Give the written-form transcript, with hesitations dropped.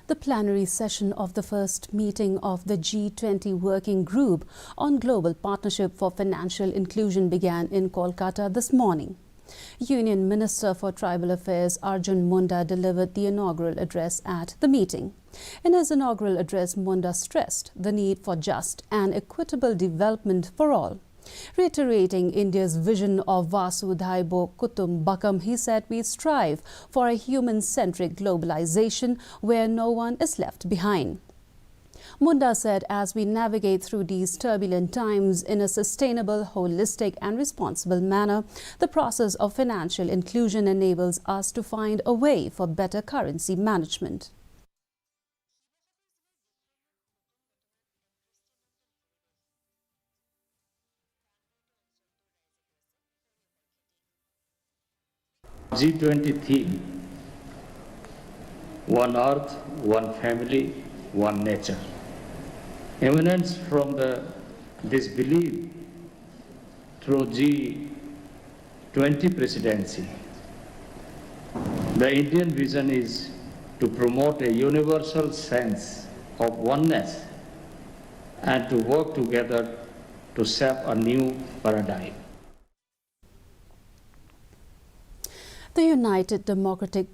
The plenary session of the first meeting of the G-20 Working Group on Global Partnership for Financial Inclusion began in Kolkata this morning. Union Minister for Tribal Affairs Arjun Munda delivered the inaugural address at the meeting. In his inaugural address, Munda stressed the need for just and equitable development for all. Reiterating India's vision of Vasudhaibo Kutumbakam, he said we strive for a human-centric globalization where no one is left behind. Munda said as we navigate through these turbulent times in a sustainable, holistic and responsible manner, the process of financial inclusion enables us to find a way for better currency management. G20 theme, one earth, one family, one nature, emanates from this belief through G20 presidency. The Indian vision is to promote a universal sense of oneness and to work together to shape a new paradigm. The United Democratic